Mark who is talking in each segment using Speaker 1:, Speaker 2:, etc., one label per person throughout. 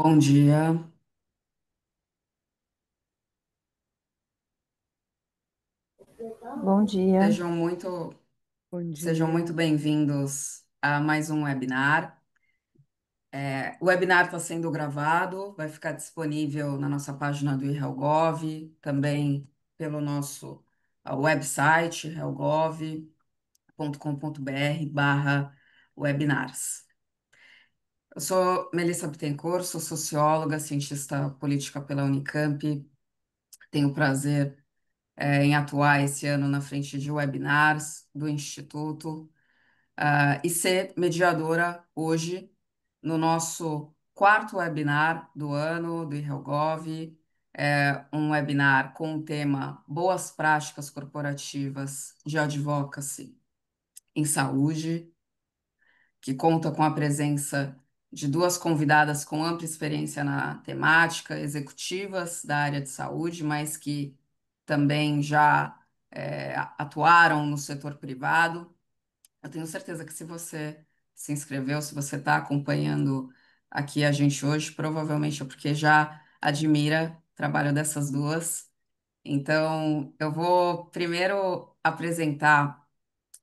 Speaker 1: Bom dia,
Speaker 2: Bom dia.
Speaker 1: sejam muito,
Speaker 2: Bom
Speaker 1: sejam muito
Speaker 2: dia.
Speaker 1: bem-vindos a mais um webinar. O webinar está sendo gravado, vai ficar disponível na nossa página do iHelgov, também pelo nosso website, helgov.com.br/webinars. Eu sou Melissa Bittencourt, sou socióloga, cientista política pela Unicamp, tenho o prazer em atuar esse ano na frente de webinars do Instituto, e ser mediadora hoje no nosso quarto webinar do ano do IHelgov, um webinar com o tema Boas Práticas Corporativas de Advocacy em Saúde, que conta com a presença de duas convidadas com ampla experiência na temática, executivas da área de saúde, mas que também já atuaram no setor privado. Eu tenho certeza que se você se inscreveu, se você está acompanhando aqui a gente hoje, provavelmente é porque já admira o trabalho dessas duas. Então, eu vou primeiro apresentar,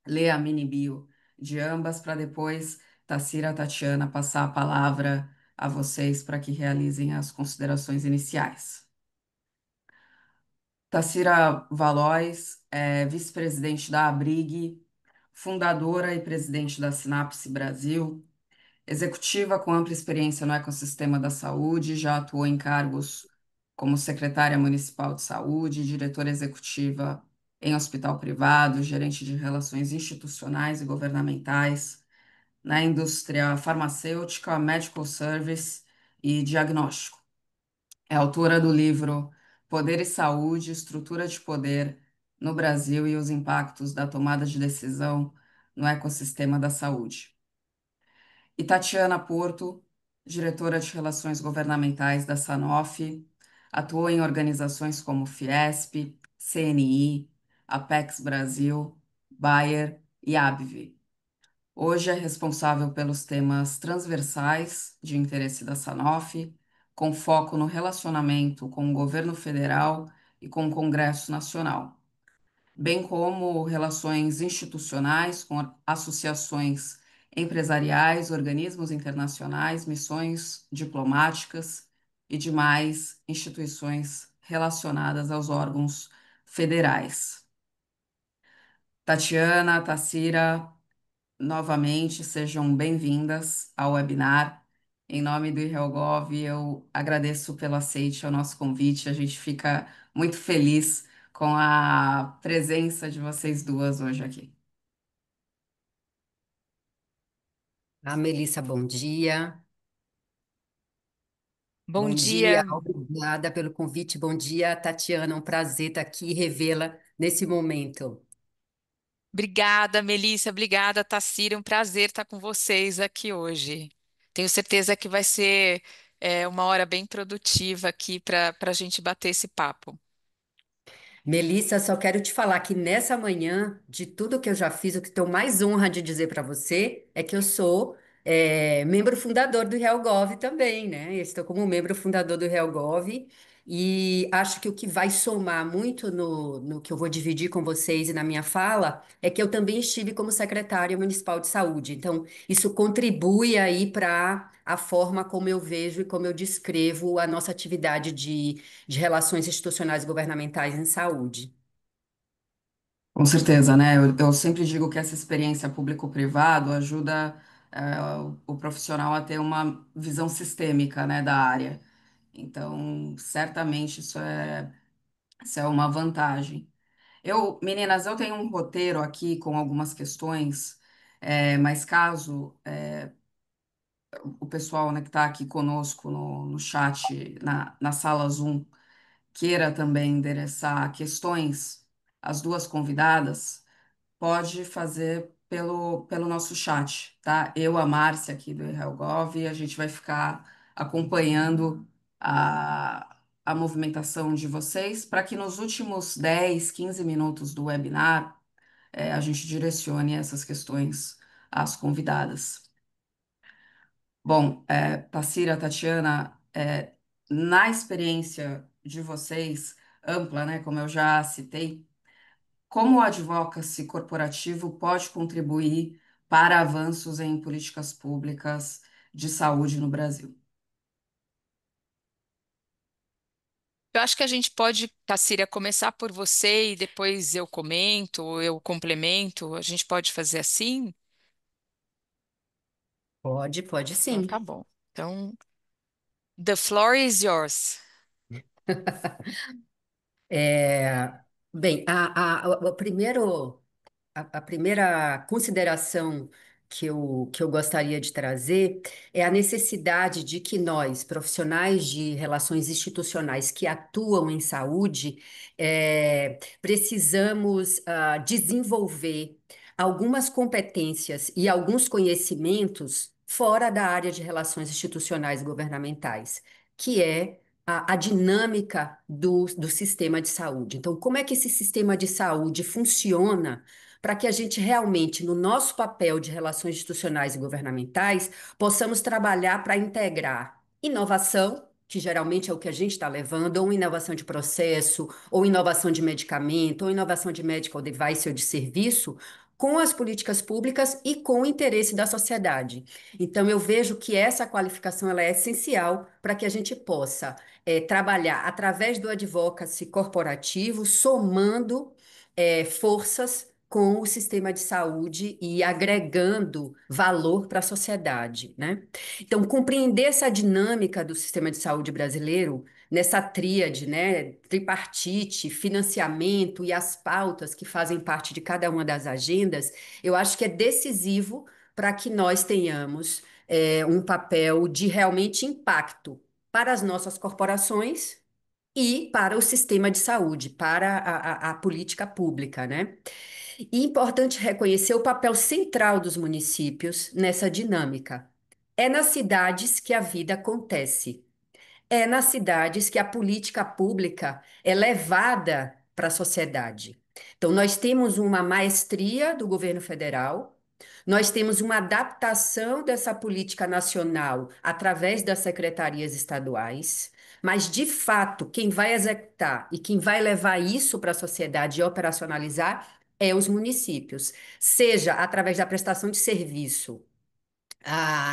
Speaker 1: ler a mini bio de ambas, para depois Tassira, Tatiana, passar a palavra a vocês para que realizem as considerações iniciais. Tassira Valois é vice-presidente da Abrig, fundadora e presidente da Sinapse Brasil, executiva com ampla experiência no ecossistema da saúde, já atuou em cargos como secretária municipal de saúde, diretora executiva em hospital privado, gerente de relações institucionais e governamentais, na indústria farmacêutica, medical service e diagnóstico. É autora do livro Poder e Saúde, Estrutura de Poder no Brasil e os Impactos da Tomada de Decisão no Ecossistema da Saúde. E Tatiana Porto, diretora de Relações Governamentais da Sanofi, atuou em organizações como Fiesp, CNI, Apex Brasil, Bayer e AbbVie. Hoje é responsável pelos temas transversais de interesse da Sanofi, com foco no relacionamento com o governo federal e com o Congresso Nacional, bem como relações institucionais com associações empresariais, organismos internacionais, missões diplomáticas e demais instituições relacionadas aos órgãos federais. Tatiana, Tassira, novamente, sejam bem-vindas ao webinar. Em nome do IHelgov, eu agradeço pelo aceite ao nosso convite. A gente fica muito feliz com a presença de vocês duas hoje aqui.
Speaker 2: Melissa, bom dia.
Speaker 3: Bom
Speaker 2: Bom dia,
Speaker 3: dia,
Speaker 2: obrigada pelo convite. Bom dia, Tatiana. Um prazer estar aqui e revê-la nesse momento.
Speaker 3: obrigada, Melissa, obrigada, Tassira. Um prazer estar com vocês aqui hoje. Tenho certeza que vai ser uma hora bem produtiva aqui para a gente bater esse papo.
Speaker 2: Melissa, só quero te falar que nessa manhã, de tudo que eu já fiz, o que estou mais honra de dizer para você é que eu sou membro fundador do RealGov também, né? Eu estou como membro fundador do RealGov e acho que o que vai somar muito no que eu vou dividir com vocês e na minha fala é que eu também estive como secretária municipal de saúde. Então, isso contribui aí para a forma como eu vejo e como eu descrevo a nossa atividade de relações institucionais e governamentais em saúde.
Speaker 1: Com certeza, né? Eu sempre digo que essa experiência público-privado ajuda, o profissional a ter uma visão sistêmica, né, da área. Então, certamente isso é uma vantagem. Meninas, eu tenho um roteiro aqui com algumas questões, mas caso o pessoal, né, que está aqui conosco no chat, na sala Zoom, queira também endereçar questões às duas convidadas, pode fazer pelo nosso chat, tá? Eu, a Márcia aqui do Helgov, a gente vai ficar acompanhando a movimentação de vocês para que nos últimos 10, 15 minutos do webinar a gente direcione essas questões às convidadas. Bom, Tassira, Tatiana, Na experiência de vocês, ampla, né, como eu já citei, como o advocacy corporativo pode contribuir para avanços em políticas públicas de saúde no Brasil?
Speaker 3: Eu acho que a gente pode, Tassira, começar por você e depois eu comento, ou eu complemento. A gente pode fazer assim?
Speaker 2: Pode
Speaker 3: Então tá
Speaker 2: sim.
Speaker 3: bom. Então, the floor is yours.
Speaker 2: É, bem, o primeiro. A primeira consideração que eu gostaria de trazer é a necessidade de que nós, profissionais de relações institucionais que atuam em saúde, precisamos desenvolver algumas competências e alguns conhecimentos fora da área de relações institucionais governamentais, que é a dinâmica do sistema de saúde. Então, como é que esse sistema de saúde funciona? Para que a gente realmente, no nosso papel de relações institucionais e governamentais, possamos trabalhar para integrar inovação, que geralmente é o que a gente está levando, ou inovação de processo, ou inovação de medicamento, ou inovação de medical device ou de serviço, com as políticas públicas e com o interesse da sociedade. Então, eu vejo que essa qualificação ela é essencial para que a gente possa trabalhar através do advocacy corporativo, somando forças com o sistema de saúde e agregando valor para a sociedade, né? Então, compreender essa dinâmica do sistema de saúde brasileiro, nessa tríade, né, tripartite, financiamento e as pautas que fazem parte de cada uma das agendas, eu acho que é decisivo para que nós tenhamos um papel de realmente impacto para as nossas corporações e para o sistema de saúde, para a política pública, né? E importante reconhecer o papel central dos municípios nessa dinâmica. É nas cidades que a vida acontece. É nas cidades que a política pública é levada para a sociedade. Então, nós temos uma maestria do governo federal, nós temos uma adaptação dessa política nacional através das secretarias estaduais, mas, de fato, quem vai executar e quem vai levar isso para a sociedade e operacionalizar é os municípios, seja através da prestação de serviço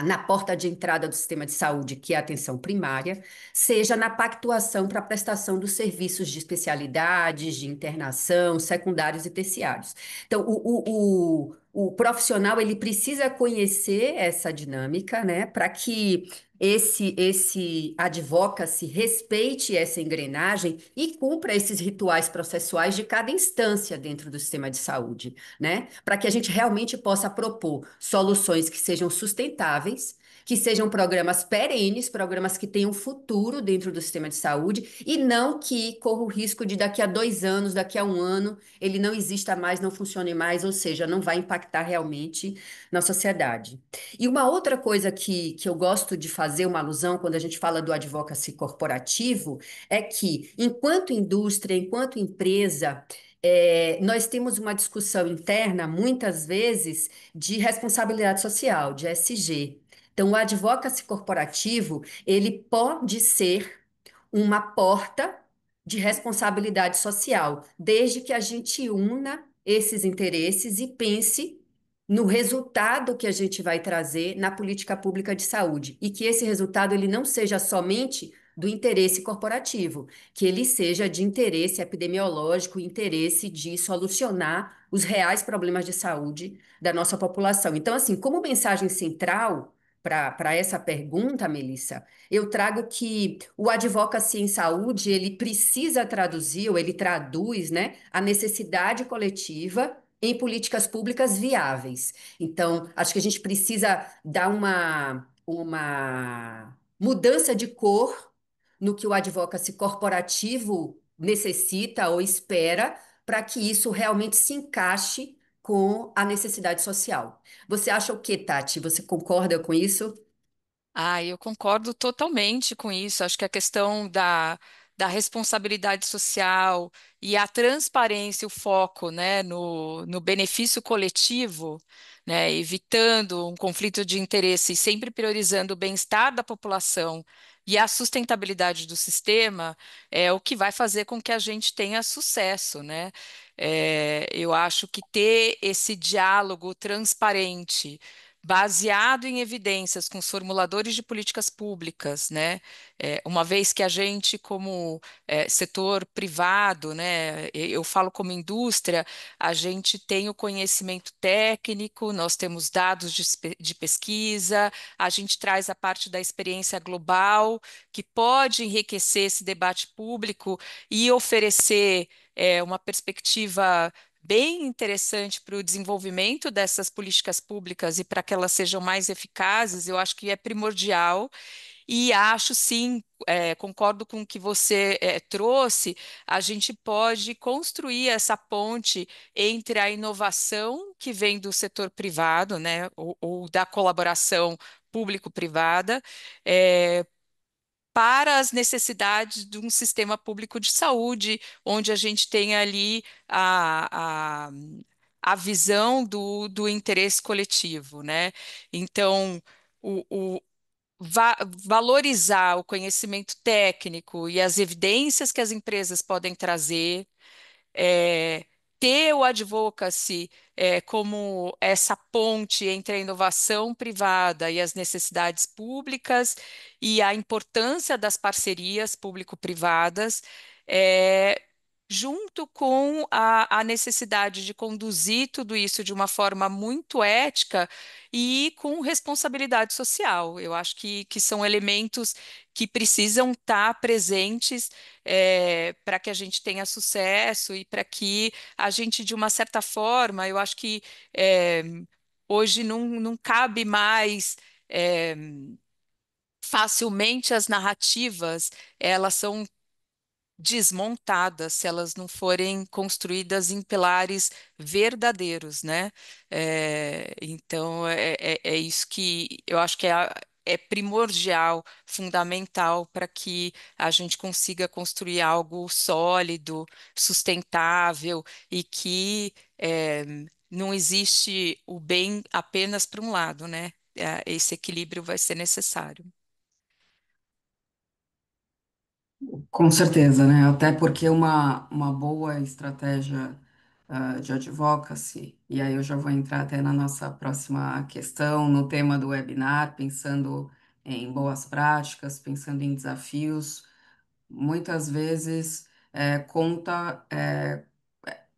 Speaker 2: na porta de entrada do sistema de saúde, que é a atenção primária, seja na pactuação para a prestação dos serviços de especialidades, de internação, secundários e terciários. Então, o profissional ele precisa conhecer essa dinâmica, né, para que esse advocacy respeite essa engrenagem e cumpra esses rituais processuais de cada instância dentro do sistema de saúde, né? Para que a gente realmente possa propor soluções que sejam sustentáveis, que sejam programas perenes, programas que tenham futuro dentro do sistema de saúde e não que corra o risco de daqui a 2 anos, daqui a um ano, ele não exista mais, não funcione mais, ou seja, não vai impactar realmente na sociedade. E uma outra coisa que eu gosto de fazer uma alusão quando a gente fala do advocacy corporativo é que, enquanto indústria, enquanto empresa, nós temos uma discussão interna, muitas vezes, de responsabilidade social, de ESG. Então, o advocacy corporativo, ele pode ser uma porta de responsabilidade social, desde que a gente una esses interesses e pense no resultado que a gente vai trazer na política pública de saúde e que esse resultado ele não seja somente do interesse corporativo, que ele seja de interesse epidemiológico, interesse de solucionar os reais problemas de saúde da nossa população. Então, assim, como mensagem central para essa pergunta, Melissa, eu trago que o advocacy em saúde, ele precisa traduzir, ou ele traduz, né, a necessidade coletiva em políticas públicas viáveis. Então, acho que a gente precisa dar uma mudança de cor no que o advocacy corporativo necessita ou espera para que isso realmente se encaixe com a necessidade social. Você acha o quê, Tati? Você concorda com isso?
Speaker 3: Ah, eu concordo totalmente com isso. Acho que a questão da responsabilidade social e a transparência, o foco, né, no benefício coletivo, né, evitando um conflito de interesse e sempre priorizando o bem-estar da população, E a sustentabilidade do sistema é o que vai fazer com que a gente tenha sucesso, né? Eu acho que ter esse diálogo transparente, baseado em evidências com os formuladores de políticas públicas, né? Uma vez que a gente, como setor privado, né? Eu falo como indústria, a gente tem o conhecimento técnico, nós temos dados de pesquisa, a gente traz a parte da experiência global, que pode enriquecer esse debate público e oferecer uma perspectiva bem interessante para o desenvolvimento dessas políticas públicas e para que elas sejam mais eficazes, eu acho que é primordial. E acho sim, concordo com o que você trouxe, a gente pode construir essa ponte entre a inovação que vem do setor privado, né, ou da colaboração público-privada, eh, para as necessidades de um sistema público de saúde, onde a gente tem ali a visão do interesse coletivo, né? Então, o, valorizar o conhecimento técnico e as evidências que as empresas podem trazer, é, ter o advocacy como essa ponte entre a inovação privada e as necessidades públicas e a importância das parcerias público-privadas, é, junto com a necessidade de conduzir tudo isso de uma forma muito ética e com responsabilidade social. Eu acho que são elementos que precisam estar presentes para que a gente tenha sucesso e para que a gente, de uma certa forma, eu acho que eh, hoje não cabe mais. eh, Facilmente as narrativas elas são desmontadas se elas não forem construídas em pilares verdadeiros, né? Então é isso que eu acho que é primordial, fundamental para que a gente consiga construir algo sólido, sustentável e que não existe o bem apenas para um lado, né? Esse equilíbrio vai ser necessário.
Speaker 1: Com certeza, né? Até porque uma boa estratégia de advocacy, e aí eu já vou entrar até na nossa próxima questão, no tema do webinar, pensando em boas práticas, pensando em desafios, muitas vezes conta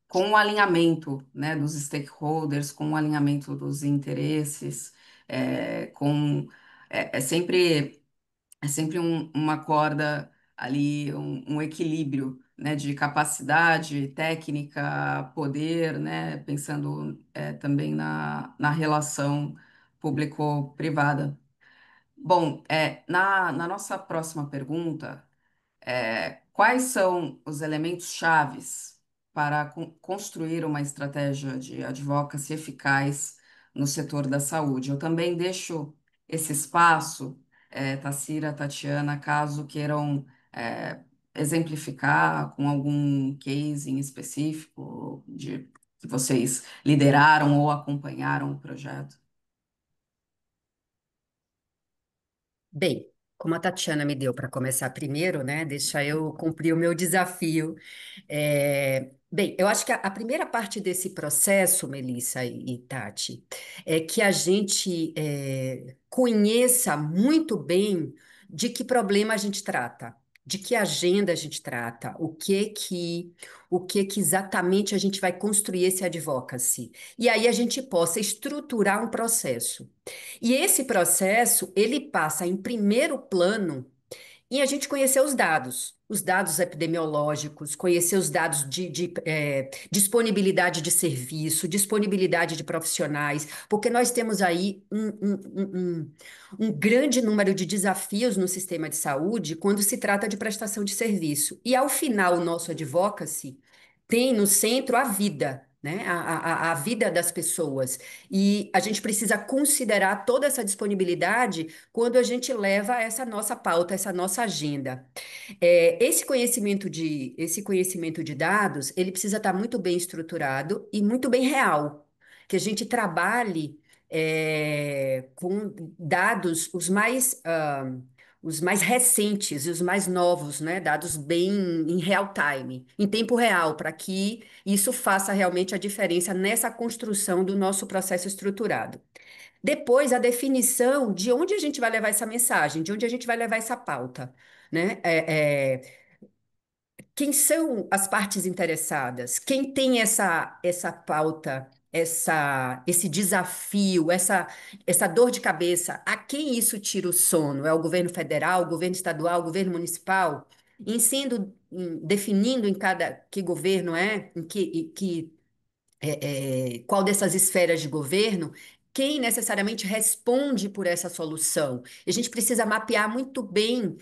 Speaker 1: com o alinhamento, né, dos stakeholders, com o alinhamento dos interesses, com é, é sempre é sempre uma corda ali, um equilíbrio, né, de capacidade técnica, poder, né, pensando também na relação público-privada. Bom, na nossa próxima pergunta, quais são os elementos chaves para construir uma estratégia de advocacy eficaz no setor da saúde? Eu também deixo esse espaço, Tassira, Tatiana, caso queiram é, exemplificar com algum case em específico de que vocês lideraram ou acompanharam o projeto.
Speaker 2: Bem, como a Tatiana me deu para começar primeiro, né? Deixa eu cumprir o meu desafio. Bem, eu acho que a primeira parte desse processo, Melissa e Tati, é que a gente conheça muito bem de que problema a gente trata. De que agenda a gente trata, o que que exatamente a gente vai construir esse advocacy. E aí a gente possa estruturar um processo. E esse processo, ele passa em primeiro plano em a gente conhecer os dados epidemiológicos, conhecer os dados de disponibilidade de serviço, disponibilidade de profissionais, porque nós temos aí um grande número de desafios no sistema de saúde quando se trata de prestação de serviço. E ao final, o nosso advocacy tem no centro a vida. Né, a vida das pessoas. E a gente precisa considerar toda essa disponibilidade quando a gente leva essa nossa pauta, essa nossa agenda. Esse conhecimento de dados, ele precisa estar muito bem estruturado e muito bem real, que a gente trabalhe com dados os mais recentes e os mais novos, né, dados bem em real time, em tempo real, para que isso faça realmente a diferença nessa construção do nosso processo estruturado. Depois, a definição de onde a gente vai levar essa mensagem, de onde a gente vai levar essa pauta, né? Quem são as partes interessadas? Quem tem essa pauta, esse desafio, essa dor de cabeça? A quem isso tira o sono? É o governo federal, o governo estadual, o governo municipal? Definindo em cada que governo é, qual dessas esferas de governo, quem necessariamente responde por essa solução. E a gente precisa mapear muito bem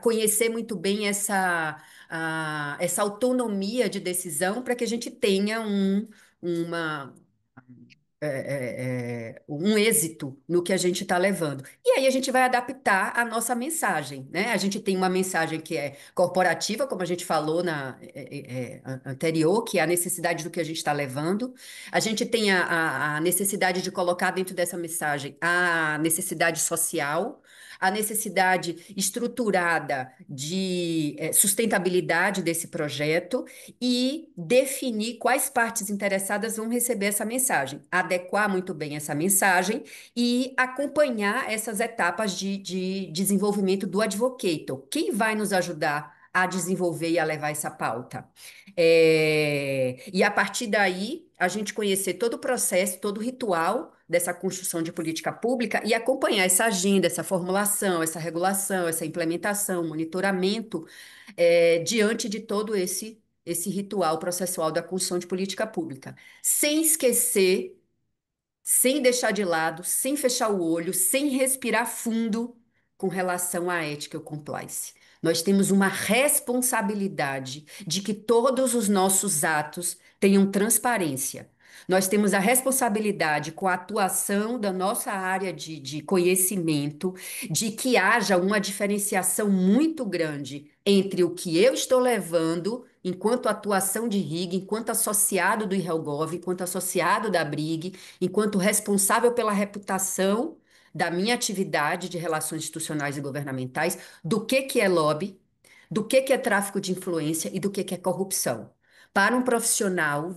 Speaker 2: conhecer muito bem essa autonomia de decisão para que a gente tenha uma, um êxito no que a gente está levando. E aí a gente vai adaptar a nossa mensagem, né? A gente tem uma mensagem que é corporativa, como a gente falou anterior, que é a necessidade do que a gente está levando. A gente tem a necessidade de colocar dentro dessa mensagem a necessidade social, a necessidade estruturada de sustentabilidade desse projeto e definir quais partes interessadas vão receber essa mensagem, adequar muito bem essa mensagem e acompanhar essas etapas de desenvolvimento do advocator. Quem vai nos ajudar a desenvolver e a levar essa pauta? E a partir daí, a gente conhecer todo o processo, todo o ritual dessa construção de política pública e acompanhar essa agenda, essa formulação, essa regulação, essa implementação, monitoramento, diante de todo esse ritual processual da construção de política pública, sem esquecer, sem deixar de lado, sem fechar o olho, sem respirar fundo com relação à ética e ao compliance. Nós temos uma responsabilidade de que todos os nossos atos tenham transparência. Nós temos a responsabilidade com a atuação da nossa área de conhecimento, de que haja uma diferenciação muito grande entre o que eu estou levando enquanto atuação de RIG, enquanto associado do IRELGOV, enquanto associado da BRIG, enquanto responsável pela reputação da minha atividade de relações institucionais e governamentais, do que é lobby, do que é tráfico de influência e do que é corrupção. Para um profissional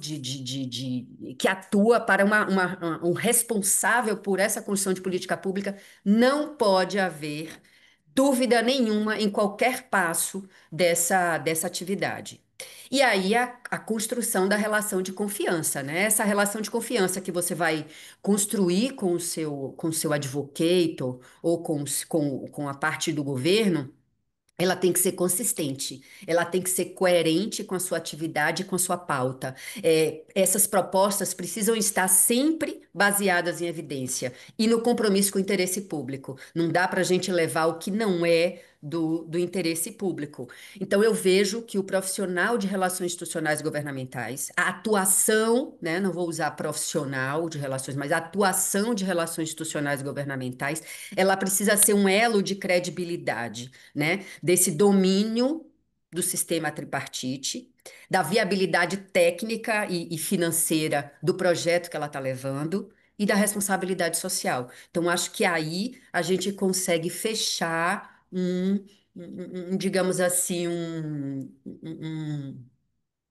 Speaker 2: que atua, para um responsável por essa construção de política pública, não pode haver dúvida nenhuma em qualquer passo dessa atividade. E aí a construção da relação de confiança, né? Essa relação de confiança que você vai construir com o seu advocate ou com a parte do governo, ela tem que ser consistente, ela tem que ser coerente com a sua atividade e com a sua pauta. Essas propostas precisam estar sempre baseadas em evidência e no compromisso com o interesse público. Não dá para a gente levar o que não é do interesse público. Então, eu vejo que o profissional de relações institucionais e governamentais, a atuação, né, não vou usar profissional de relações, mas a atuação de relações institucionais e governamentais, ela precisa ser um elo de credibilidade, né? Desse domínio do sistema tripartite, da viabilidade técnica e financeira do projeto que ela está levando e da responsabilidade social. Então, acho que aí a gente consegue fechar digamos assim,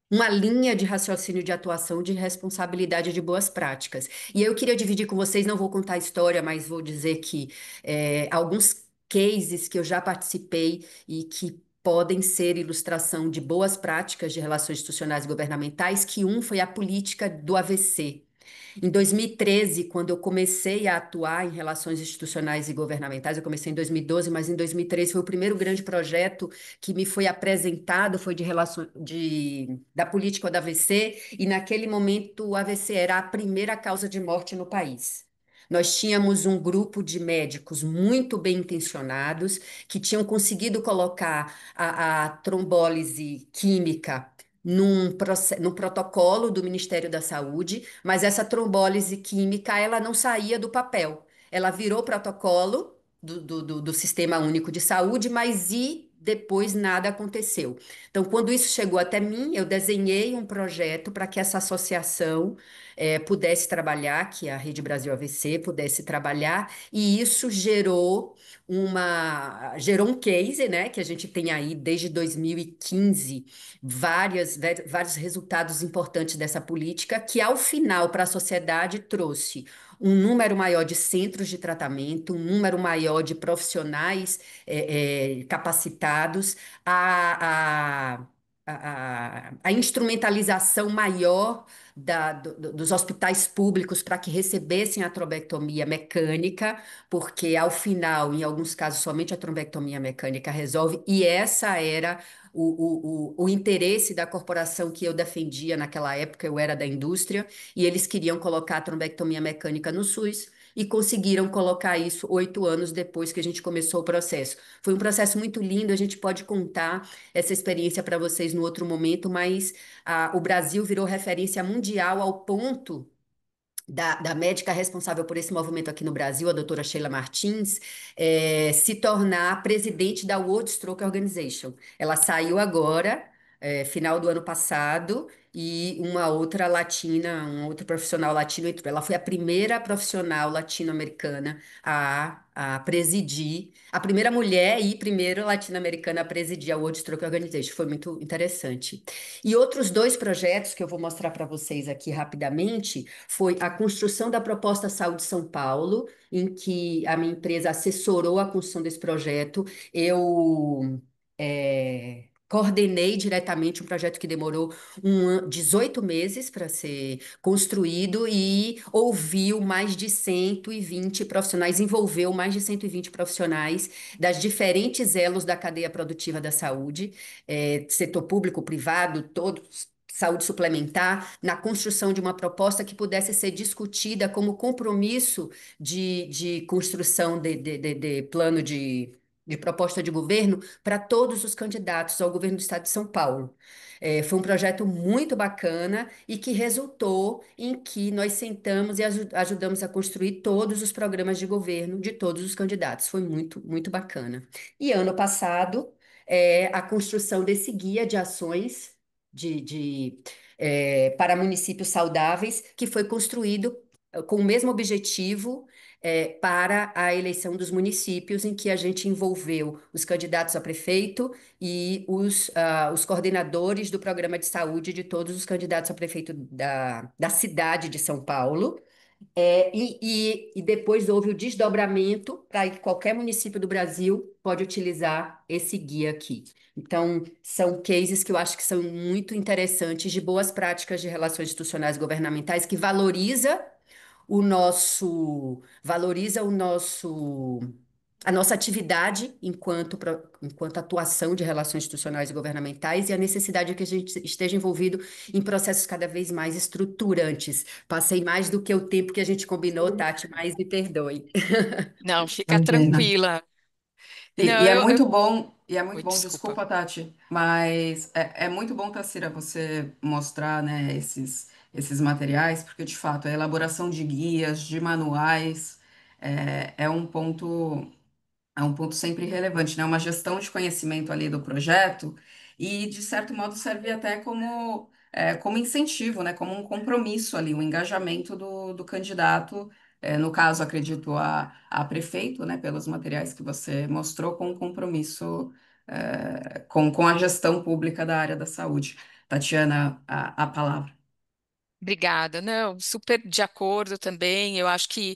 Speaker 2: uma linha de raciocínio de atuação de responsabilidade de boas práticas. E eu queria dividir com vocês, não vou contar a história, mas vou dizer que alguns cases que eu já participei e que podem ser ilustração de boas práticas de relações institucionais e governamentais, que um foi a política do AVC. Em 2013, quando eu comecei a atuar em relações institucionais e governamentais, eu comecei em 2012, mas em 2013 foi o primeiro grande projeto que me foi apresentado, foi de relação da política do AVC, e naquele momento o AVC era a primeira causa de morte no país. Nós tínhamos um grupo de médicos muito bem intencionados que tinham conseguido colocar a trombólise química num protocolo do Ministério da Saúde, mas essa trombólise química ela não saía do papel. Ela virou protocolo do Sistema Único de Saúde, mas depois nada aconteceu. Então, quando isso chegou até mim, eu desenhei um projeto para que essa associação pudesse trabalhar, que a Rede Brasil AVC pudesse trabalhar, e isso gerou um case, né, que a gente tem aí desde 2015 vários resultados importantes dessa política, que ao final para a sociedade trouxe um número maior de centros de tratamento, um número maior de profissionais capacitados, a, a, a instrumentalização maior dos hospitais públicos para que recebessem a trombectomia mecânica, porque ao final, em alguns casos, somente a trombectomia mecânica resolve, e essa era o interesse da corporação que eu defendia naquela época, eu era da indústria, e eles queriam colocar a trombectomia mecânica no SUS. E conseguiram colocar isso 8 anos depois que a gente começou o processo. Foi um processo muito lindo, a gente pode contar essa experiência para vocês no outro momento, mas o Brasil virou referência mundial ao ponto da médica responsável por esse movimento aqui no Brasil, a doutora Sheila Martins, se tornar presidente da World Stroke Organization. Ela saiu agora, final do ano passado, e uma outra latina, um outro profissional latino entrou. Ela foi a primeira profissional latino-americana a presidir, a primeira mulher e primeira latino-americana a presidir a World Stroke Organization. Foi muito interessante. E outros dois projetos que eu vou mostrar para vocês aqui rapidamente foi a construção da proposta Saúde São Paulo, em que a minha empresa assessorou a construção desse projeto. Eu coordenei diretamente um projeto que demorou 18 meses para ser construído e ouviu mais de 120 profissionais, envolveu mais de 120 profissionais das diferentes elos da cadeia produtiva da saúde, setor público, privado, todos. Saúde suplementar, na construção de uma proposta que pudesse ser discutida como compromisso de construção de plano de proposta de governo para todos os candidatos ao governo do Estado de São Paulo. Foi um projeto muito bacana e que resultou em que nós sentamos e ajudamos a construir todos os programas de governo de todos os candidatos. Foi muito, muito bacana. E ano passado, a construção desse guia de ações para municípios saudáveis, que foi construído com o mesmo objetivo para a eleição dos municípios, em que a gente envolveu os candidatos a prefeito e os coordenadores do programa de saúde de todos os candidatos a prefeito da cidade de São Paulo. E depois houve o desdobramento para que qualquer município do Brasil pode utilizar esse guia aqui. Então, são cases que eu acho que são muito interessantes de boas práticas de relações institucionais governamentais que valoriza a nossa atividade enquanto atuação de relações institucionais e governamentais e a necessidade de que a gente esteja envolvido em processos cada vez mais estruturantes. Passei mais do que o tempo que a gente combinou, Tati, mas me perdoe.
Speaker 3: Não, fica
Speaker 1: Imagina.
Speaker 3: tranquila.
Speaker 1: E
Speaker 3: Não,
Speaker 1: é muito bom,
Speaker 3: Oi, desculpa.
Speaker 1: desculpa, Tati, mas é muito bom, Tassira, você mostrar, né, esses materiais, porque de fato a elaboração de guias, de manuais, é um ponto. É um ponto sempre relevante, né? Uma gestão de conhecimento ali do projeto e, de certo modo, serve até como incentivo, né? Como um compromisso ali, um engajamento do candidato, no caso, acredito, a prefeito, né? Pelos materiais que você mostrou, com um compromisso, com a gestão pública da área da saúde. Tatiana, a palavra.
Speaker 3: Obrigada. Não, super de acordo também. Eu acho que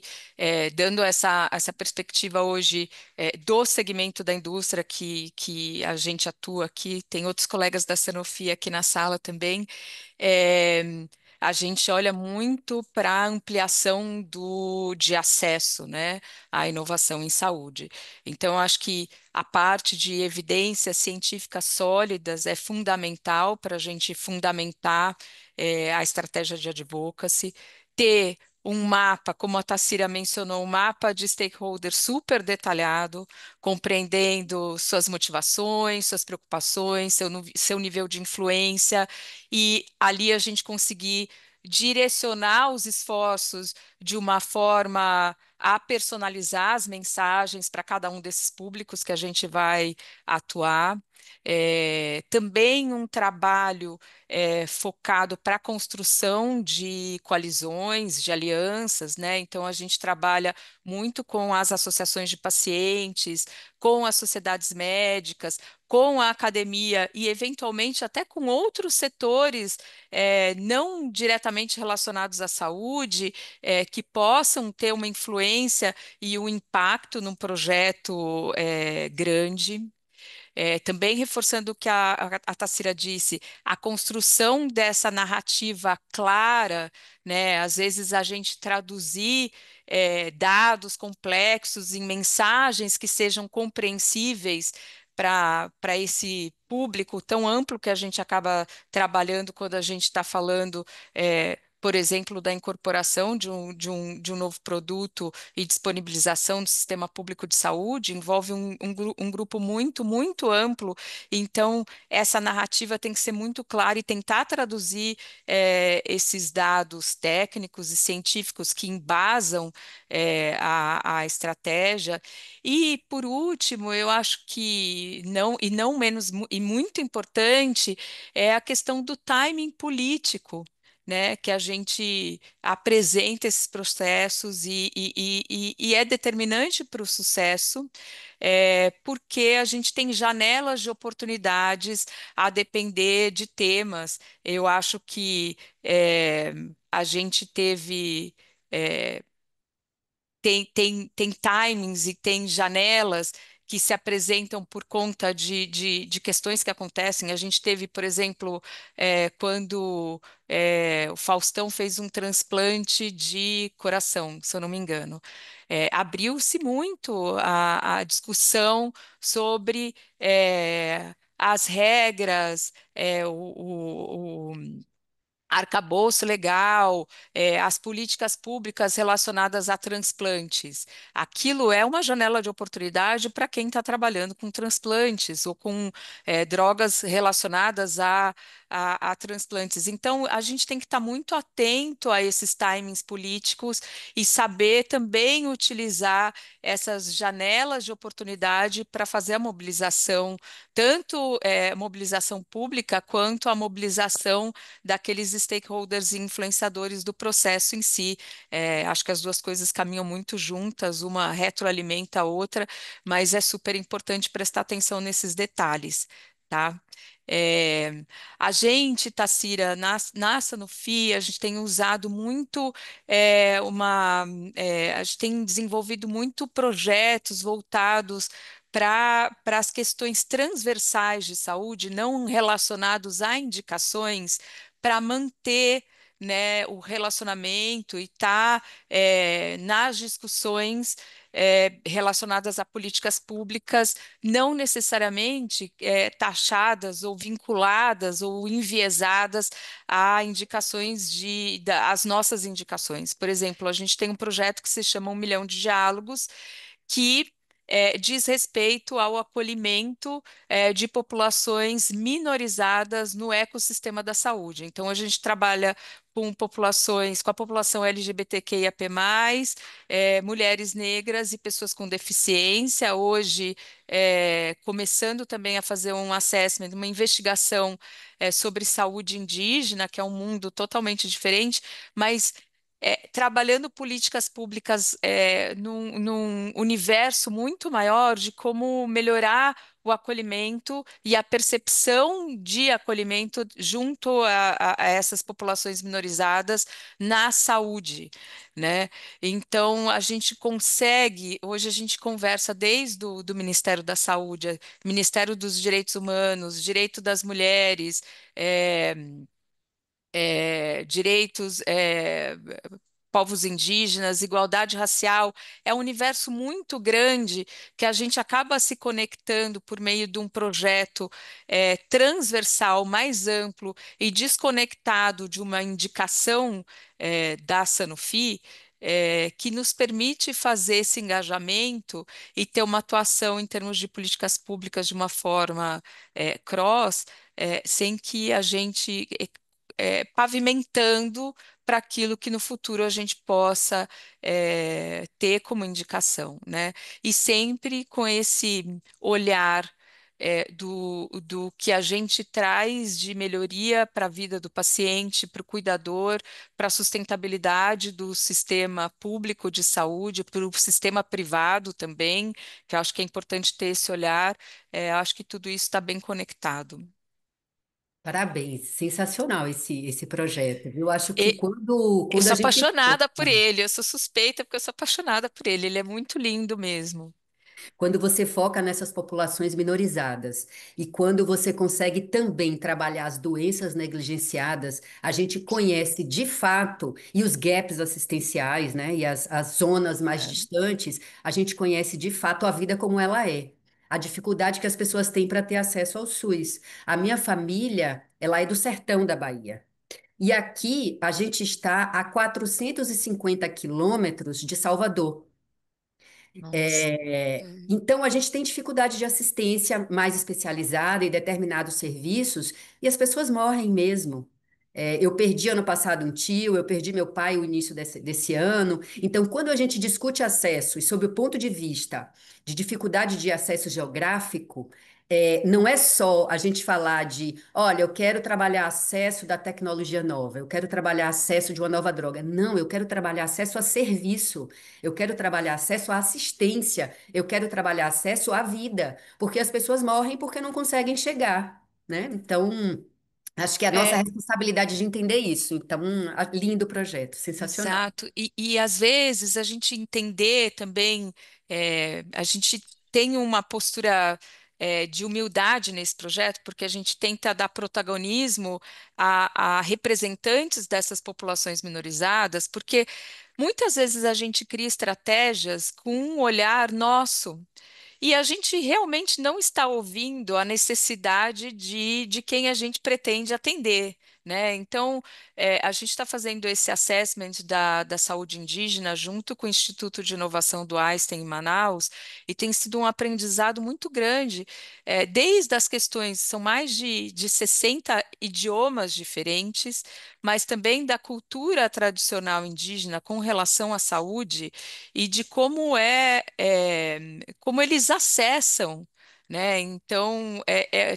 Speaker 3: dando essa perspectiva hoje do segmento da indústria que a gente atua aqui, tem outros colegas da Sanofi aqui na sala também. eh, a gente olha muito para a ampliação de acesso, né, à inovação em saúde. Então, eu acho que a parte de evidências científicas sólidas é fundamental para a gente fundamentar a estratégia de advocacy, ter um mapa, como a Tassira mencionou, um mapa de stakeholders super detalhado, compreendendo suas motivações, suas preocupações, seu nível de influência, e ali a gente conseguir direcionar os esforços de uma forma a personalizar as mensagens para cada um desses públicos que a gente vai atuar. Também um trabalho focado para a construção de coalizões, de alianças, né? Então, a gente trabalha muito com as associações de pacientes, com as sociedades médicas, com a academia e, eventualmente, até com outros setores não diretamente relacionados à saúde, que possam ter uma influência e um impacto num projeto grande. Também reforçando o que a Tassira disse, a construção dessa narrativa clara, né? Às vezes a gente traduzir dados complexos em mensagens que sejam compreensíveis para esse público tão amplo que a gente acaba trabalhando quando a gente está falando, por exemplo, da incorporação de um novo produto e disponibilização do sistema público de saúde, envolve um grupo muito, muito amplo. Então, essa narrativa tem que ser muito clara e tentar traduzir esses dados técnicos e científicos que embasam a estratégia. E, por último, eu acho que não, e não menos, e muito importante, é a questão do timing político, né, que a gente apresenta esses processos e é determinante para o sucesso, porque a gente tem janelas de oportunidades a depender de temas. Eu acho que a gente teve. eh, tem timings e tem janelas que se apresentam por conta de questões que acontecem. A gente teve, por exemplo, quando o Faustão fez um transplante de coração, se eu não me engano. Abriu-se muito a discussão sobre as regras, arcabouço legal, as políticas públicas relacionadas a transplantes. Aquilo é uma janela de oportunidade para quem está trabalhando com transplantes ou com drogas relacionadas a transplantes. Então, a gente tem que estar muito atento a esses timings políticos e saber também utilizar essas janelas de oportunidade para fazer a mobilização, tanto mobilização pública quanto a mobilização daqueles stakeholders e influenciadores do processo em si. Acho que as duas coisas caminham muito juntas, uma retroalimenta a outra, mas é super importante prestar atenção nesses detalhes, tá? É, a gente, Tassira, na Sanofi, a gente tem usado muito a gente tem desenvolvido muito projetos voltados para as questões transversais de saúde, não relacionados a indicações, para manter, né, o relacionamento e estar nas discussões relacionadas a políticas públicas, não necessariamente taxadas ou vinculadas ou enviesadas a indicações as nossas indicações. Por exemplo, a gente tem um projeto que se chama 1 milhão de diálogos, que diz respeito ao acolhimento de populações minorizadas no ecossistema da saúde. Então, a gente trabalha com a população LGBTQIAP+, mulheres negras e pessoas com deficiência. Hoje, começando também a fazer um assessment, uma investigação sobre saúde indígena, que é um mundo totalmente diferente, mas trabalhando políticas públicas num universo muito maior de como melhorar o acolhimento e a percepção de acolhimento junto a essas populações minorizadas na saúde, né? Então, a gente consegue, hoje a gente conversa desde o do Ministério da Saúde, Ministério dos Direitos Humanos, Direito das Mulheres, eh, direitos, povos indígenas, igualdade racial, é um universo muito grande que a gente acaba se conectando por meio de um projeto transversal, mais amplo e desconectado de uma indicação da Sanofi. Que nos permite fazer esse engajamento e ter uma atuação em termos de políticas públicas de uma forma cross, sem que a gente pavimentando para aquilo que no futuro a gente possa ter como indicação, né? E sempre com esse olhar do que a gente traz de melhoria para a vida do paciente, para o cuidador, para a sustentabilidade do sistema público de saúde, para o sistema privado também, que eu acho que é importante ter esse olhar. Acho que tudo isso está bem conectado.
Speaker 2: Parabéns, sensacional esse projeto. Eu acho que
Speaker 3: E eu
Speaker 2: quando a
Speaker 3: sou
Speaker 2: gente
Speaker 3: apaixonada por ele, eu sou suspeita porque eu sou apaixonada por ele. Ele é muito lindo mesmo.
Speaker 2: Quando você foca nessas populações minorizadas e quando você consegue também trabalhar as doenças negligenciadas, a gente conhece de fato, e os gaps assistenciais, né, e as zonas mais
Speaker 3: É.
Speaker 2: distantes, a gente conhece de fato a vida como ela é. A dificuldade que as pessoas têm para ter acesso ao SUS. A minha família, ela é do sertão da Bahia. E aqui a gente está a 450 quilômetros de Salvador.
Speaker 3: Nossa.
Speaker 2: Então, a gente tem dificuldade de assistência mais especializada em determinados serviços e as pessoas morrem mesmo. Eu perdi ano passado um tio, eu perdi meu pai no início desse ano. Então, quando a gente discute acesso e sob o ponto de vista de dificuldade de acesso geográfico, não é só a gente falar de, olha, eu quero trabalhar acesso da tecnologia nova, eu quero trabalhar acesso de uma nova droga. Não, eu quero trabalhar acesso a serviço. Eu quero trabalhar acesso à assistência, eu quero trabalhar acesso à vida, porque as pessoas morrem porque não conseguem chegar, né? Então, acho que é a nossa
Speaker 3: É,
Speaker 2: responsabilidade de entender isso. Então, lindo projeto, sensacional.
Speaker 3: exato. E às vezes a gente entender também, a gente tem uma postura de humildade nesse projeto, porque a gente tenta dar protagonismo a representantes dessas populações minorizadas, porque muitas vezes a gente cria estratégias com um olhar nosso. E a gente realmente não está ouvindo a necessidade de quem a gente pretende atender, né? Então, a gente está fazendo esse assessment da saúde indígena junto com o Instituto de Inovação do Einstein em Manaus, e tem sido um aprendizado muito grande, desde as questões, são mais de 60 idiomas diferentes, mas também da cultura tradicional indígena com relação à saúde e de como eles acessam, né? Então,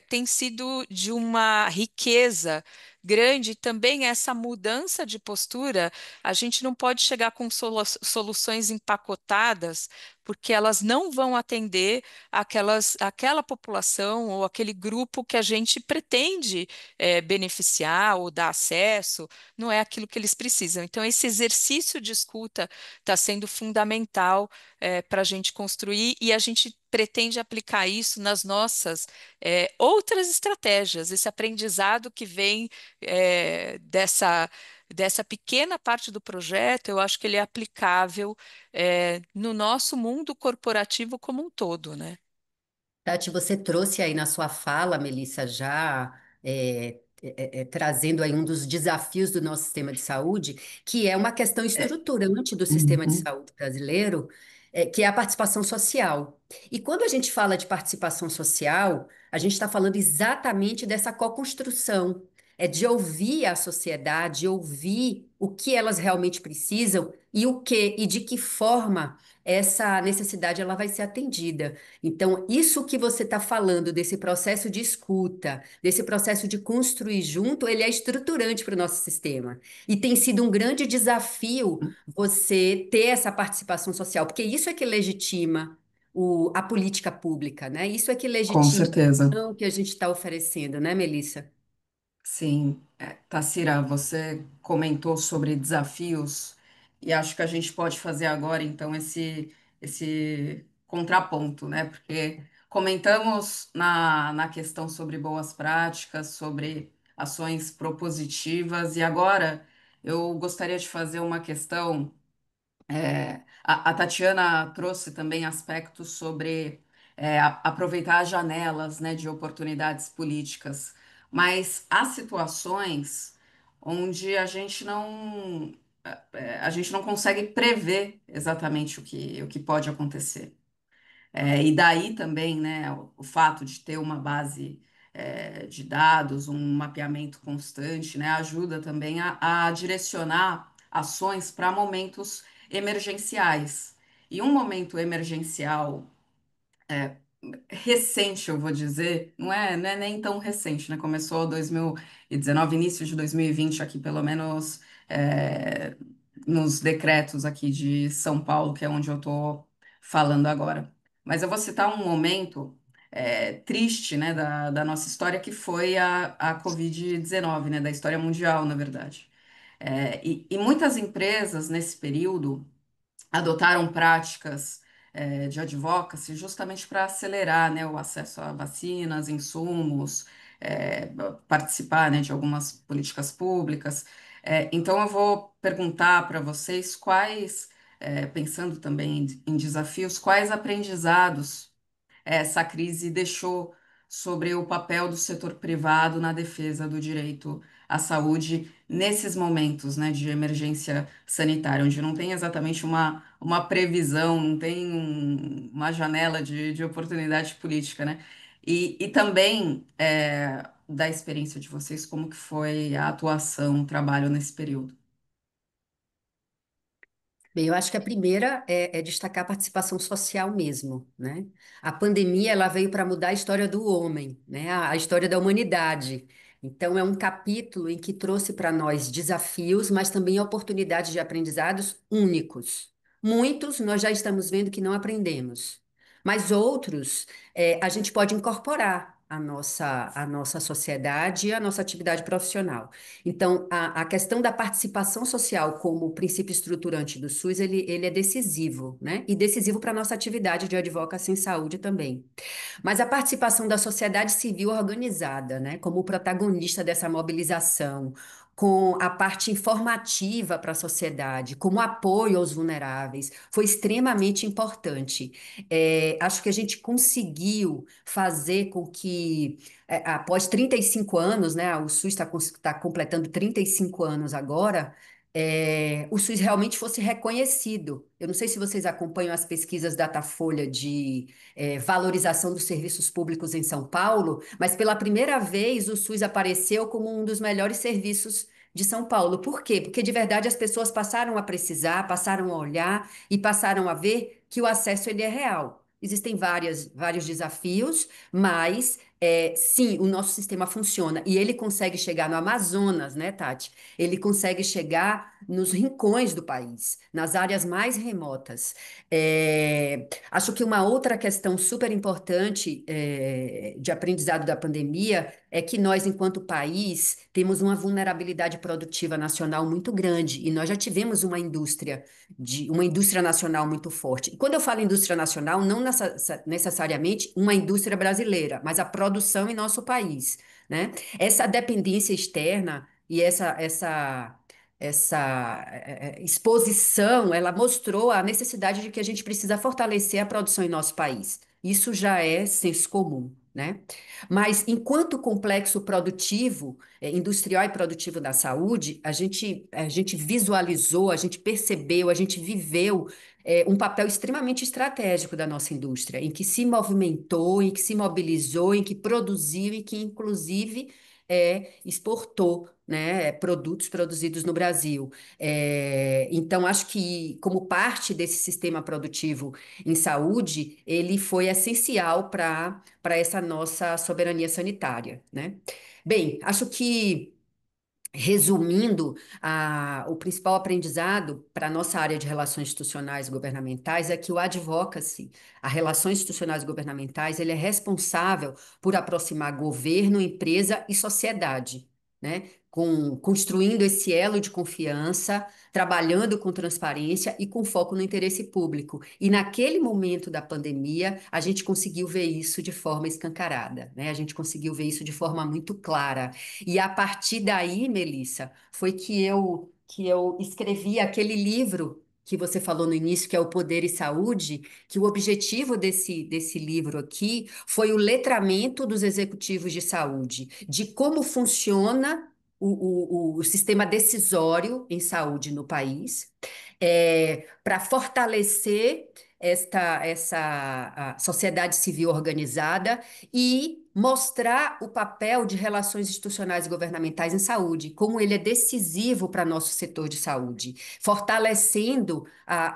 Speaker 3: tem sido de uma riqueza grande também essa mudança de postura. A gente não pode chegar com soluções empacotadas, porque elas não vão atender aquela população ou aquele grupo que a gente pretende beneficiar ou dar acesso, não é aquilo que eles precisam. Então, esse exercício de escuta está sendo fundamental para a gente construir e a gente pretende aplicar isso nas nossas outras estratégias, esse aprendizado que vem dessa pequena parte do projeto, eu acho que ele é aplicável no nosso mundo corporativo como um todo, né?
Speaker 2: Tati, você trouxe aí na sua fala, Melissa, já trazendo aí um dos desafios do nosso sistema de saúde, que é uma questão estruturante do sistema de
Speaker 1: Uhum.
Speaker 2: saúde brasileiro, que é a participação social. E quando a gente fala de participação social, a gente está falando exatamente dessa co-construção, de ouvir a sociedade, ouvir o que elas realmente precisam e o que e de que forma essa necessidade ela vai ser atendida. Então, isso que você está falando desse processo de escuta, desse processo de construir junto, ele é estruturante para o nosso sistema. E tem sido um grande desafio você ter essa participação social, porque isso é que legitima a política pública, né? Isso é que
Speaker 1: Com
Speaker 2: legitima
Speaker 1: certeza.
Speaker 2: o que a gente está oferecendo, né, Melissa?
Speaker 1: Sim, Tassira, você comentou sobre desafios e acho que a gente pode fazer agora então esse contraponto, né? Porque comentamos na questão sobre boas práticas, sobre ações propositivas e agora eu gostaria de fazer uma questão. A Tatiana trouxe também aspectos sobre aproveitar as janelas, né, de oportunidades políticas, mas há situações onde a gente não consegue prever exatamente o que pode acontecer. E daí também, né, o fato de ter uma base de dados, um mapeamento constante, né, ajuda também a direcionar ações para momentos emergenciais. E um momento emergencial recente, eu vou dizer, não é nem tão recente, né? Começou 2019, início de 2020 aqui, pelo menos é, nos decretos aqui de São Paulo, que é onde eu estou falando agora. Mas eu vou citar um momento triste, né, da nossa história, que foi a Covid-19, né, da história mundial, na verdade. E muitas empresas nesse período adotaram práticas de advocacy justamente para acelerar, né, o acesso a vacinas, insumos, é, participar, né, de algumas políticas públicas. Então, eu vou perguntar para vocês pensando também em desafios, quais aprendizados essa crise deixou sobre o papel do setor privado na defesa do direito à saúde nesses momentos, né, de emergência sanitária, onde não tem exatamente uma previsão, não tem uma janela de oportunidade política, né? E também da experiência de vocês, como que foi a atuação, o trabalho nesse período?
Speaker 2: Bem, eu acho que a primeira é destacar a participação social mesmo, né? A pandemia, ela veio para mudar a história do homem, né? A história da humanidade. Então, é um capítulo em que trouxe para nós desafios, mas também oportunidades de aprendizados únicos. Muitos nós já estamos vendo que não aprendemos, mas outros a gente pode incorporar a nossa sociedade e a nossa atividade profissional. Então, a questão da participação social como princípio estruturante do SUS, ele é decisivo, né? E decisivo para a nossa atividade de advocacia em saúde também. Mas a participação da sociedade civil organizada, né, como protagonista dessa mobilização, com a parte informativa para a sociedade, como apoio aos vulneráveis, foi extremamente importante. Acho que a gente conseguiu fazer com que, após 35 anos, né, o SUS está completando 35 anos agora, o SUS realmente fosse reconhecido. Eu não sei se vocês acompanham as pesquisas Datafolha de valorização dos serviços públicos em São Paulo, mas pela primeira vez o SUS apareceu como um dos melhores serviços de São Paulo. Por quê? Porque de verdade as pessoas passaram a precisar, passaram a olhar e passaram a ver que o acesso ele é real. Existem vários desafios, mas sim, o nosso sistema funciona e ele consegue chegar no Amazonas, né, Tati? Ele consegue chegar nos rincões do país, nas áreas mais remotas. Acho que uma outra questão super importante de aprendizado da pandemia é que nós, enquanto país, temos uma vulnerabilidade produtiva nacional muito grande e nós já tivemos uma indústria nacional muito forte. E quando eu falo indústria nacional, não necessariamente uma indústria brasileira, mas a produção em nosso país, né? Essa dependência externa e essa exposição, ela mostrou a necessidade de que a gente precisa fortalecer a produção em nosso país. Isso já é senso comum, né? Mas enquanto complexo produtivo, industrial e produtivo da saúde, a gente visualizou, a gente percebeu, a gente viveu um papel extremamente estratégico da nossa indústria, em que se movimentou, em que se mobilizou, em que produziu e que, inclusive, exportou, né, produtos produzidos no Brasil. Então, acho que, como parte desse sistema produtivo em saúde, ele foi essencial para essa nossa soberania sanitária, né? Bem, acho que resumindo, o principal aprendizado para a nossa área de relações institucionais e governamentais é que o advocacy, a relações institucionais e governamentais, ele é responsável por aproximar governo, empresa e sociedade, né? Construindo esse elo de confiança, trabalhando com transparência e com foco no interesse público. E naquele momento da pandemia, a gente conseguiu ver isso de forma escancarada, né? A gente conseguiu ver isso de forma muito clara. E a partir daí, Melissa, foi que eu escrevi aquele livro que você falou no início, que é o Poder e Saúde, que o objetivo desse livro aqui foi o letramento dos executivos de saúde, de como funciona o sistema decisório em saúde no país, para fortalecer essa a sociedade civil organizada e mostrar o papel de relações institucionais e governamentais em saúde, como ele é decisivo para nosso setor de saúde, fortalecendo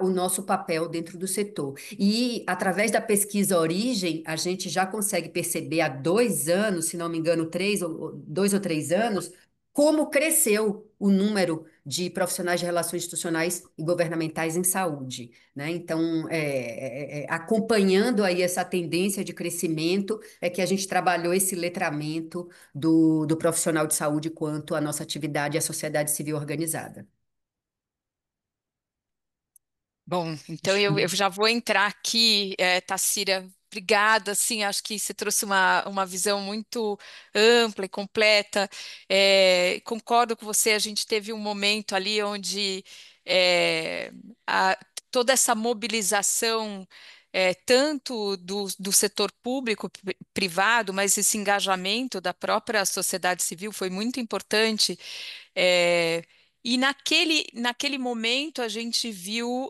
Speaker 2: o nosso papel dentro do setor. E através da pesquisa Origem, a gente já consegue perceber há 2 anos, se não me engano, 2 ou 3 anos, como cresceu o número de profissionais de relações institucionais e governamentais em saúde, né? Então, acompanhando aí essa tendência de crescimento, é que a gente trabalhou esse letramento do profissional de saúde quanto à nossa atividade e à sociedade civil organizada.
Speaker 3: Bom, então eu já vou entrar aqui, Tassira. Obrigada, assim, acho que você trouxe uma visão muito ampla e completa. Concordo com você, a gente teve um momento ali onde é, a- toda essa mobilização, tanto do setor público, privado, mas esse engajamento da própria sociedade civil foi muito importante. É, e naquele momento a gente viu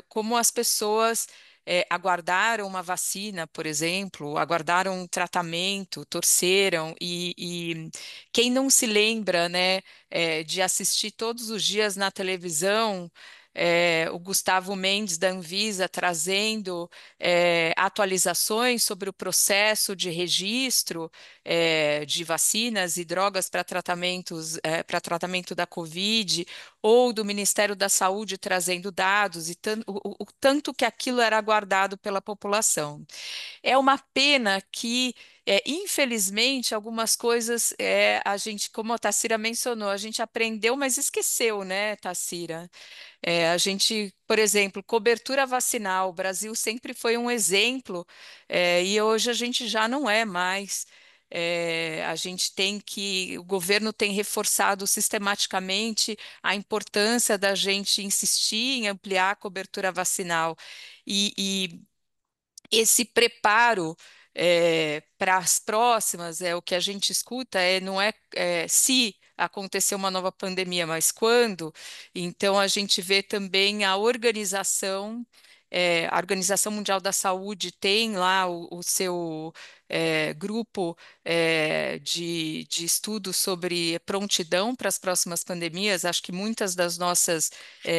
Speaker 3: como as pessoas aguardaram uma vacina, por exemplo, aguardaram um tratamento, torceram, e quem não se lembra, né, de assistir todos os dias na televisão o Gustavo Mendes da Anvisa trazendo atualizações sobre o processo de registro de vacinas e drogas para tratamento da Covid, ou do Ministério da Saúde trazendo dados e o tanto que aquilo era aguardado pela população. É uma pena que, infelizmente, algumas coisas a gente, como a Tassira mencionou, a gente aprendeu, mas esqueceu, né, Tassira? A gente, por exemplo, cobertura vacinal, o Brasil sempre foi um exemplo, e hoje a gente já não é mais. A gente tem que, o governo tem reforçado sistematicamente a importância da gente insistir em ampliar a cobertura vacinal. E esse preparo para as próximas, o que a gente escuta não é se acontecer uma nova pandemia, mas quando. Então a gente vê também a Organização Mundial da Saúde tem lá o seu grupo de estudos sobre prontidão para as próximas pandemias. Acho que muitas das nossas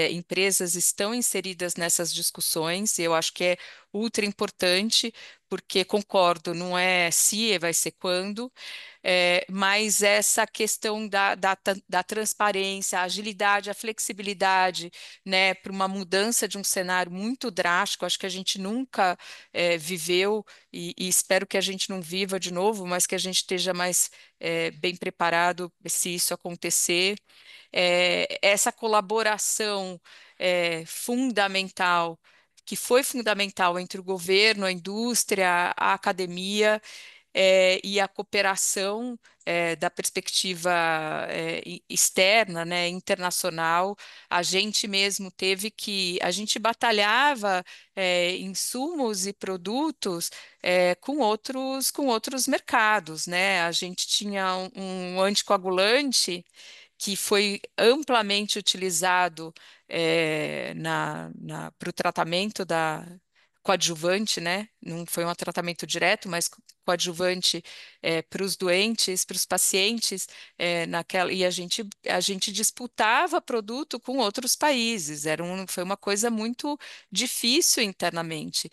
Speaker 3: empresas estão inseridas nessas discussões, e eu acho que é ultra importante, porque concordo, não é se, vai ser quando, mas essa questão da transparência, a agilidade, a flexibilidade, né, para uma mudança de um cenário muito drástico, acho que a gente nunca viveu e espero que a gente não viva de novo, mas que a gente esteja mais bem preparado se isso acontecer. Essa colaboração fundamental, que foi fundamental entre o governo, a indústria, a academia, e a cooperação da perspectiva externa, né, internacional. A gente mesmo a gente batalhava insumos e produtos com outros mercados, né? A gente tinha um anticoagulante que foi amplamente utilizado para o tratamento da coadjuvante, né? Não foi um tratamento direto, mas coadjuvante para os doentes, para os pacientes, e a gente disputava produto com outros países. Foi uma coisa muito difícil internamente.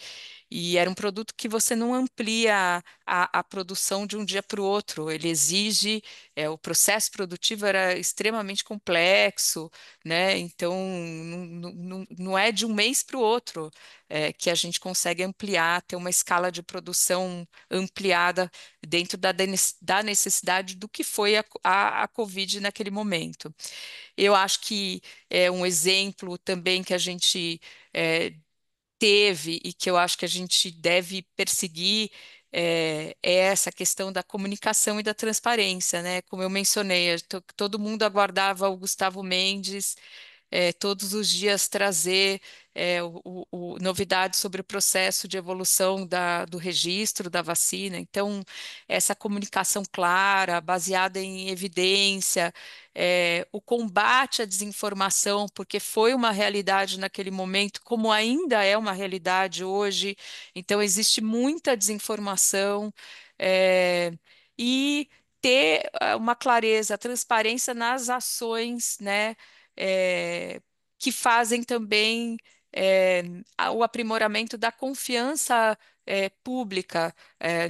Speaker 3: E era um produto que você não amplia a produção de um dia para o outro. Ele exige, o processo produtivo era extremamente complexo, né? Então, não é de um mês para o outro que a gente consegue ampliar, ter uma escala de produção ampliada dentro da necessidade do que foi a Covid naquele momento. Eu acho que é um exemplo também que a gente teve e que eu acho que a gente deve perseguir é essa questão da comunicação e da transparência, né? Como eu mencionei, todo mundo aguardava o Gustavo Mendes todos os dias trazer novidades sobre o processo de evolução do registro da vacina. Então, essa comunicação clara, baseada em evidência, o combate à desinformação, porque foi uma realidade naquele momento, como ainda é uma realidade hoje. Então, existe muita desinformação. E ter uma clareza, transparência nas ações, né, eh, que fazem também o aprimoramento da confiança pública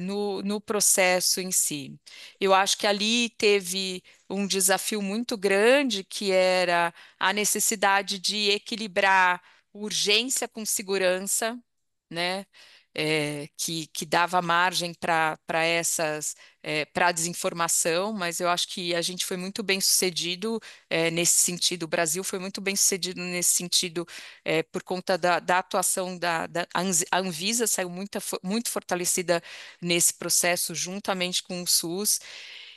Speaker 3: no processo em si. Eu acho que ali teve um desafio muito grande, que era a necessidade de equilibrar urgência com segurança, né? Que dava margem para a desinformação, mas eu acho que a gente foi muito bem sucedido nesse sentido. O Brasil foi muito bem sucedido nesse sentido por conta da atuação a Anvisa saiu muito fortalecida nesse processo juntamente com o SUS.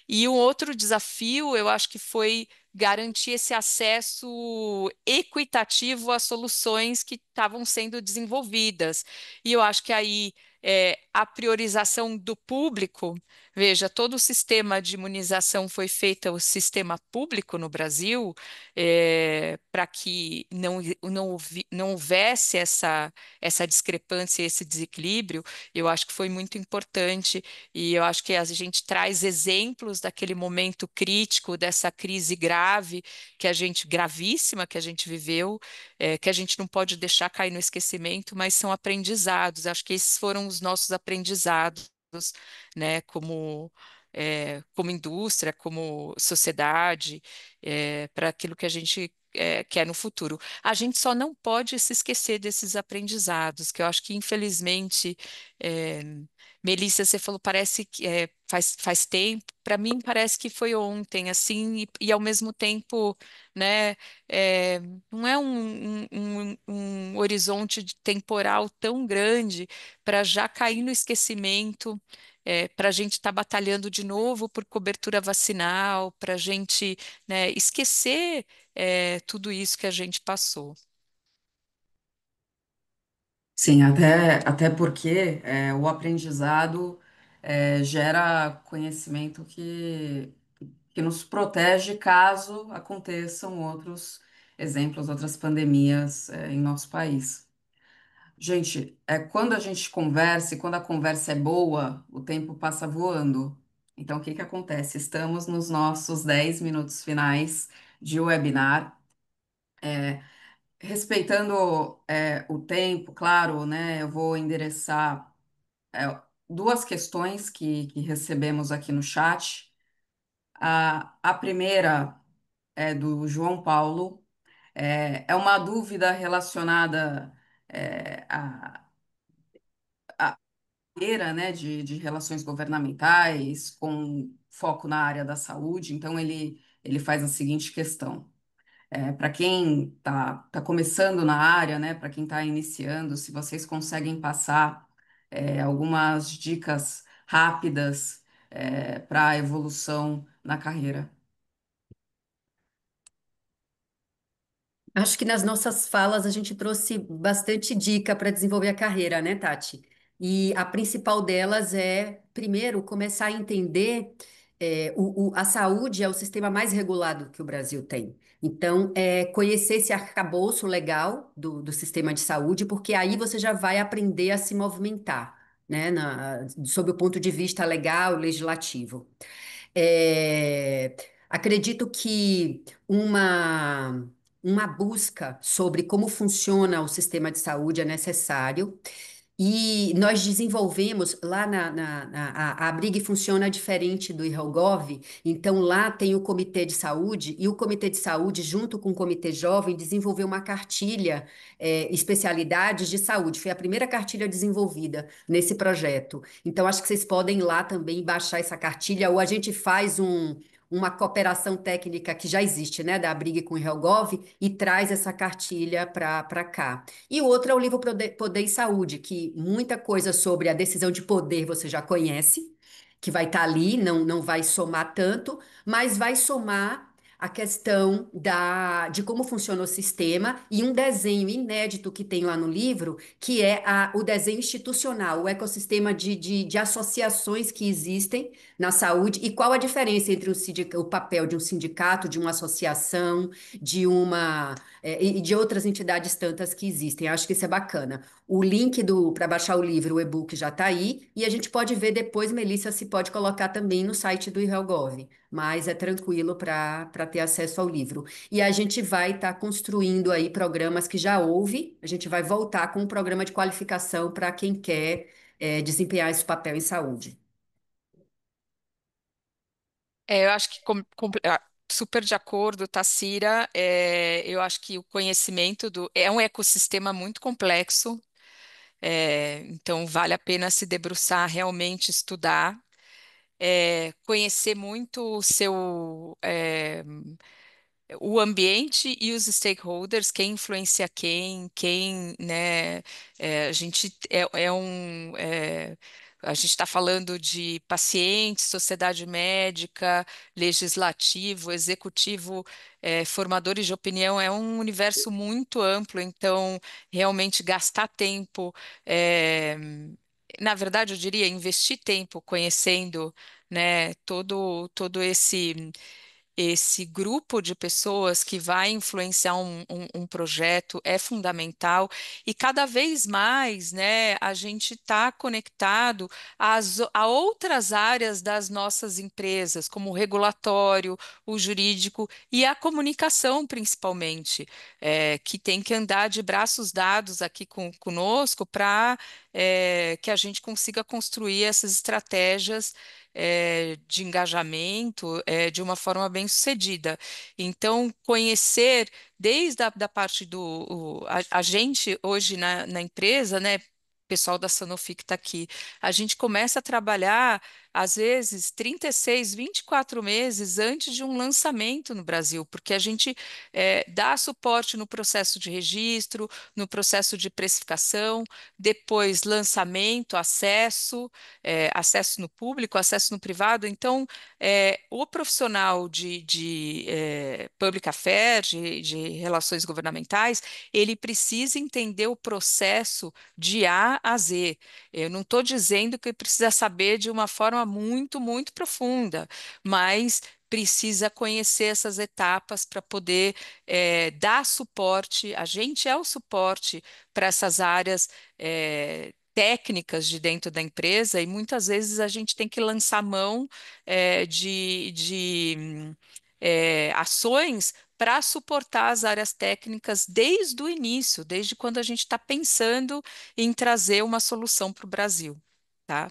Speaker 3: E um outro desafio, eu acho que foi garantir esse acesso equitativo às soluções que estavam sendo desenvolvidas. E eu acho que aí a priorização do público, veja, todo o sistema de imunização foi feito, o sistema público no Brasil, para que não houvesse essa discrepância, esse desequilíbrio. Eu acho que foi muito importante e eu acho que a gente traz exemplos daquele momento crítico, dessa crise grave gravíssima que a gente viveu, que a gente não pode deixar cair no esquecimento, mas são aprendizados. Acho que esses foram os nossos aprendizados, né, como indústria, como sociedade, para aquilo que a gente quer no futuro. A gente só não pode se esquecer desses aprendizados, que eu acho que, infelizmente, é, Melissa, você falou, parece que faz tempo. Para mim, parece que foi ontem, assim, e ao mesmo tempo, né, é, não é um horizonte temporal tão grande para já cair no esquecimento, para a gente estar batalhando de novo por cobertura vacinal, para a gente, né, esquecer, tudo isso que a gente passou.
Speaker 1: Sim, até porque o aprendizado gera conhecimento que nos protege caso aconteçam outros exemplos, outras pandemias em nosso país. Gente, quando a gente conversa e quando a conversa é boa, o tempo passa voando. Então, o que que acontece? Estamos nos nossos 10 minutos finais de webinar. Respeitando o tempo, claro, né? Eu vou endereçar duas questões que recebemos aqui no chat. A primeira é do João Paulo. É uma dúvida relacionada à carreira, né, de relações governamentais com foco na área da saúde. Então, ele faz a seguinte questão. Para quem tá começando na área, né, para quem está iniciando, se vocês conseguem passar algumas dicas rápidas para a evolução na carreira.
Speaker 2: Acho que nas nossas falas a gente trouxe bastante dica para desenvolver a carreira, né, Tati? E a principal delas é, primeiro, começar a entender a saúde é o sistema mais regulado que o Brasil tem. Então, conhecer esse arcabouço legal do sistema de saúde, porque aí você já vai aprender a se movimentar, né, sob o ponto de vista legal, legislativo. É, acredito que uma busca sobre como funciona o sistema de saúde é necessário. E nós desenvolvemos lá a Abrig funciona diferente do IHELGOV, então lá tem o Comitê de Saúde, e o Comitê de Saúde, junto com o Comitê Jovem, desenvolveu uma cartilha, especialidades de saúde. Foi a primeira cartilha desenvolvida nesse projeto. Então, acho que vocês podem ir lá também baixar essa cartilha, ou a gente faz uma cooperação técnica que já existe, né, da Abrig com o IHELGOV, e traz essa cartilha para cá. E o outro é o livro Poder e Saúde, que muita coisa sobre a decisão de poder você já conhece, que vai estar ali, não vai somar tanto, mas vai somar a questão de como funciona o sistema e um desenho inédito que tem lá no livro, que é o desenho institucional, o ecossistema de associações que existem na saúde e qual a diferença entre o papel de um sindicato, de uma associação, e de outras entidades tantas que existem. Acho que isso é bacana. O link para baixar o livro, o e-book já está aí, e a gente pode ver depois, Melissa, se pode colocar também no site do IHELGOV, mas é tranquilo para ter acesso ao livro. E a gente vai estar construindo aí programas que já houve, a gente vai voltar com um programa de qualificação para quem quer desempenhar esse papel em saúde.
Speaker 3: Eu acho que super de acordo, Tassira. Eu acho que o conhecimento é um ecossistema muito complexo, então vale a pena se debruçar, realmente estudar, conhecer muito o ambiente e os stakeholders, quem influencia quem, né? A gente a gente está falando de pacientes, sociedade médica, legislativo, executivo, formadores de opinião, é um universo muito amplo, então realmente gastar tempo, é, na verdade, eu diria investir tempo conhecendo, né, todo esse grupo de pessoas que vai influenciar um projeto é fundamental e cada vez mais, né, a gente está conectado a outras áreas das nossas empresas, como o regulatório, o jurídico e a comunicação, principalmente, que tem que andar de braços dados aqui conosco para que a gente consiga construir essas estratégias de engajamento de uma forma bem sucedida. Então, conhecer desde da parte a gente hoje na empresa, né? Pessoal da Sanofi que está aqui, a gente começa a trabalhar, às vezes, 36, 24 meses antes de um lançamento no Brasil, porque a gente dá suporte no processo de registro, no processo de precificação, depois lançamento, acesso no público, acesso no privado. Então, o profissional de public affairs, de relações governamentais, ele precisa entender o processo de A a Z. Eu não estou dizendo que precisa saber de uma forma muito, muito profunda, mas precisa conhecer essas etapas para poder dar suporte. A gente é o suporte para essas áreas técnicas de dentro da empresa e muitas vezes a gente tem que lançar mão de ações para suportar as áreas técnicas desde o início, desde quando a gente está pensando em trazer uma solução para o Brasil, tá?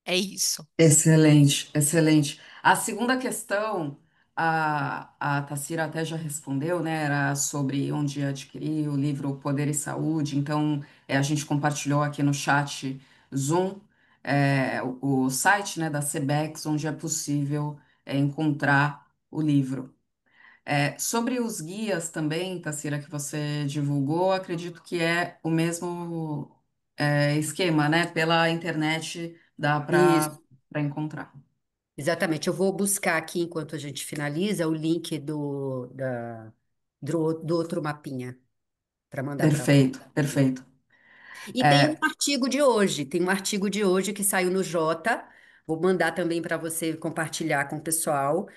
Speaker 3: É isso.
Speaker 1: Excelente, excelente. A segunda questão, a Tassira até já respondeu, né? Era sobre onde adquirir o livro Poder e Saúde. Então, a gente compartilhou aqui no chat Zoom, o site, né, da Sebex, onde é possível, encontrar o livro. Sobre os guias também, Tassira, que você divulgou, acredito que é o mesmo, esquema, né? Pela internet dá
Speaker 2: Isso,
Speaker 1: para encontrar.
Speaker 2: exatamente. Eu vou buscar aqui, enquanto a gente finaliza, o link do outro mapinha para mandar para
Speaker 1: Perfeito, perfeito.
Speaker 2: E tem um artigo de hoje que saiu no Jota. Vou mandar também para você compartilhar com o pessoal.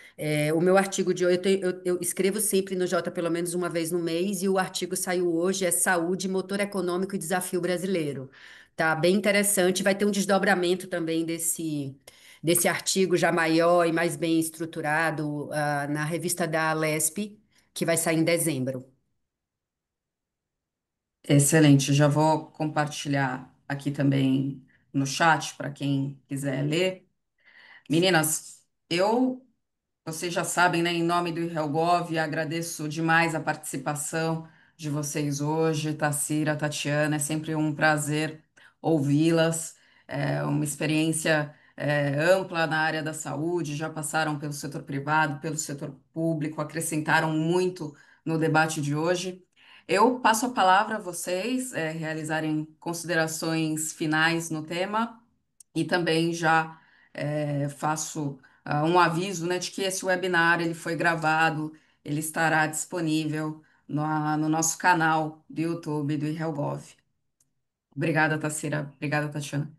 Speaker 2: O meu artigo de hoje, eu escrevo sempre no Jota pelo menos uma vez no mês, e o artigo saiu hoje, é Saúde, Motor Econômico e Desafio Brasileiro. Tá bem interessante, vai ter um desdobramento também desse artigo já maior e mais bem estruturado, na revista da Alesp, que vai sair em dezembro.
Speaker 1: Excelente. Já vou compartilhar aqui também no chat para quem quiser ler. Meninas, vocês já sabem, né? Em nome do Helgov, agradeço demais a participação de vocês hoje, Tassira, Tatiana. É sempre um prazer ouvi-las. É uma experiência, ampla na área da saúde, já passaram pelo setor privado, pelo setor público, acrescentaram muito no debate de hoje. Eu passo a palavra a vocês, realizarem considerações finais no tema e também já faço um aviso, né, de que esse webinar ele foi gravado, ele estará disponível no nosso canal do YouTube do IHelgov. Obrigada, Tassira. Obrigada, Tatiana.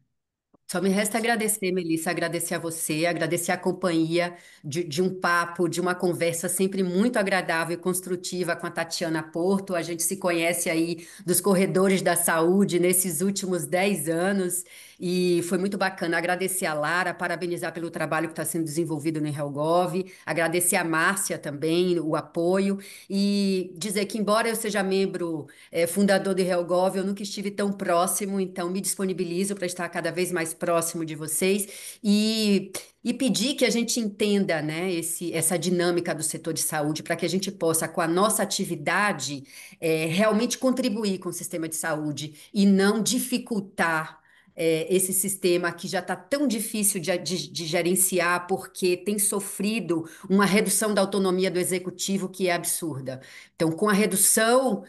Speaker 2: Só me resta agradecer, Melissa, agradecer a você, agradecer a companhia de um papo, de uma conversa sempre muito agradável e construtiva com a Tatiana Porto. A gente se conhece aí dos corredores da saúde nesses últimos 10 anos e foi muito bacana. Agradecer a Lara, parabenizar pelo trabalho que está sendo desenvolvido no Helgov, agradecer a Márcia também, o apoio e dizer que, embora eu seja membro fundador do Helgov, eu nunca estive tão próximo, então me disponibilizo para estar cada vez mais próximo de vocês e pedir que a gente entenda, né, essa dinâmica do setor de saúde, para que a gente possa, com a nossa atividade, realmente contribuir com o sistema de saúde e não dificultar. Esse sistema que já está tão difícil de gerenciar porque tem sofrido uma redução da autonomia do executivo que é absurda. Então, com a redução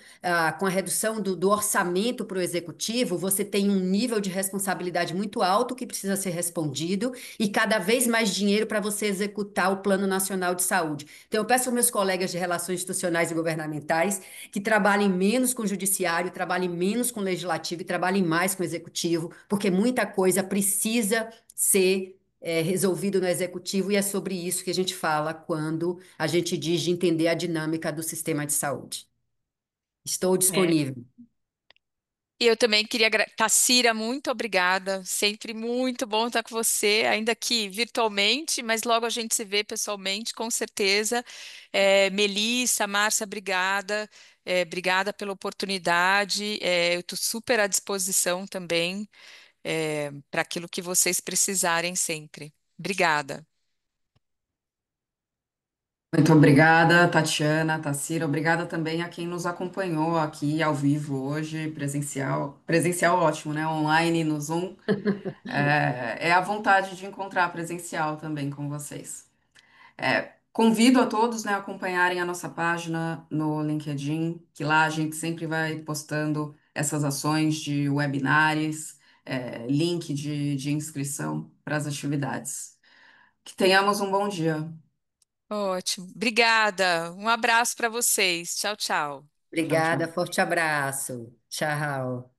Speaker 2: do orçamento para o executivo, você tem um nível de responsabilidade muito alto que precisa ser respondido e cada vez mais dinheiro para você executar o Plano Nacional de Saúde. Então, eu peço aos meus colegas de relações institucionais e governamentais que trabalhem menos com o judiciário, trabalhem menos com o legislativo e trabalhem mais com o executivo, porque muita coisa precisa ser resolvido no executivo e é sobre isso que a gente fala quando a gente diz de entender a dinâmica do sistema de saúde. Estou
Speaker 3: É.
Speaker 2: disponível.
Speaker 3: E eu também queria. Tassira, muito obrigada. Sempre muito bom estar com você, ainda que virtualmente, mas logo a gente se vê pessoalmente, com certeza. Melissa, Márcia, obrigada. Obrigada pela oportunidade. Eu estou super à disposição também, para aquilo que vocês precisarem sempre. Obrigada.
Speaker 1: Muito obrigada, Tatiana, Tassira. Obrigada também a quem nos acompanhou aqui ao vivo hoje, presencial. Presencial ótimo, né? Online, no Zoom. É a vontade de encontrar presencial também com vocês. Convido a todos, né, a acompanharem a nossa página no LinkedIn, que lá a gente sempre vai postando essas ações de webinários, link de inscrição para as atividades. Que tenhamos um bom dia.
Speaker 3: Ótimo. Obrigada. Um abraço para vocês. Tchau, tchau.
Speaker 1: Tchau,
Speaker 2: Obrigada,
Speaker 1: tchau.
Speaker 2: forte abraço. Tchau.